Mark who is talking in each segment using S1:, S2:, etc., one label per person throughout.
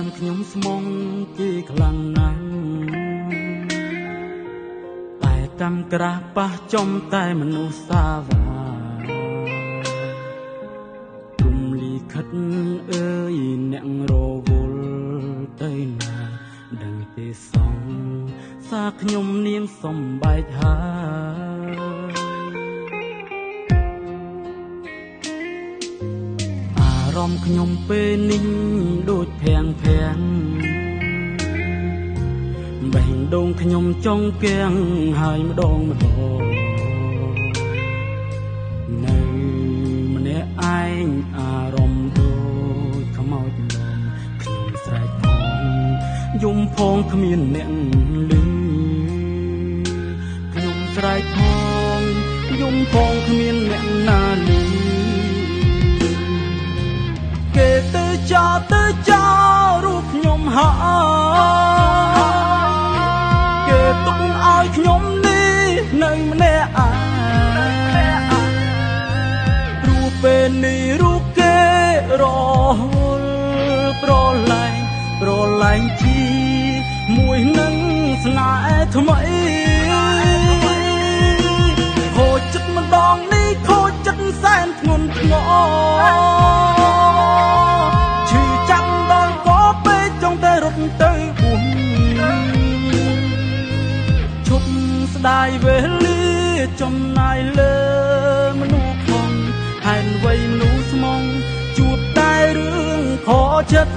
S1: មខ្ញុំស្មងគេខ្លាំងណាស់តែតាមក្រាស់ប៉ះចំតែមនុស្សសាវាព្រំលីខិតអើយអ្នករវល់ទៅណាដឹងទេសងសាខ្ញុំនាងសំបែកហើយអារម្មណ៍ខ្ញុំពេលនេះដូចភាំងបេះដូងខ្ញុំចង់កៀងហើយម្ដងនៅម្នាក់ឯងអារម្មណ៍ដូចខ្មោចលងខ្ញុំស្រែកផងយំផងគ្មានអ្នកឮខ្ញុំស្រែកផងយំផងគ្មានអ្នកណាឮគេទៅចោលរូបខ្ញុំហើយគេទុកឲ្យខ្ញុំនេះនៅម្នាក់ឯងព្រោះពេលនេះរូបគេរហូតប្រឡែងជាមួយនឹងស្នេហ៍ថ្មីខូចចិត្តម្ដងនេះខូចចិត្តសែនធ្ងន់ធ្ងរឈឺចាប់ដល់ក៏ពេកចង់តែរត់ទៅបួសឈប់ស្ដាយវេលាចំណាយលើមនុស្សផងហេតុអ្វីមនុស្សស្មងជួបតែរឿងខកចិត្ត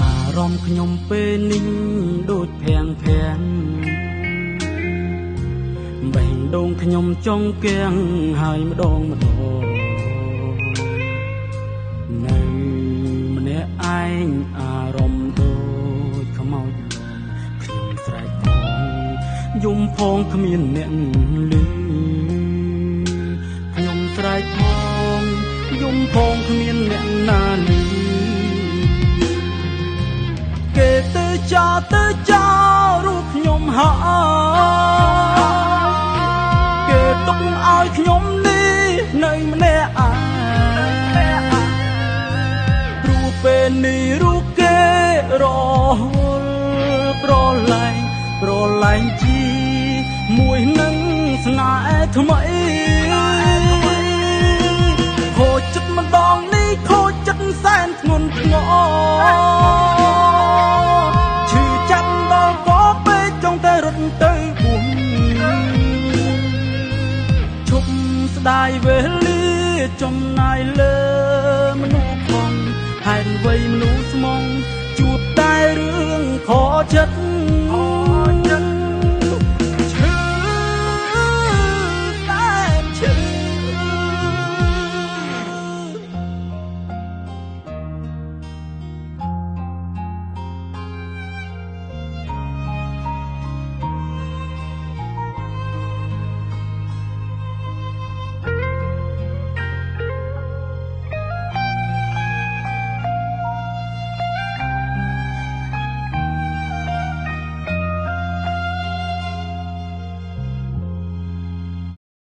S1: អារម្មណ៍ខ្ញុំពេលនេះដូចភាំងបេះដូងខ្ញុំចង់កៀងហើយម្ដងនៅម្នាក់ឯងអារម្មណ៍ដូចខ្មោចលងខ្ញុំស្រែកផងយំផងគ្មានអ្នកឮខ្ញុំស្រែកផងយំផងគ្មានអ្នកណាឮគេទៅចោលរូបខ្ញុំហើយគេទុកឲ្យខ្ញុំនេះនៅម្នាក់ឯងព្រោះពេលនេះរូបគេរហូតប្រឡែងជាមួយនឹងស្នេហ៍ថ្មីខូចចិត្តម្ដងនេះខូចចិត្តសែនធ្ងន់ធ្ងរទៅបួសឈប់ស្ដាយវេលាចំណាយលើមនុស្សផងហេតុអ្វីមនុស្សស្មងជួបតែរឿងខកចិត្ត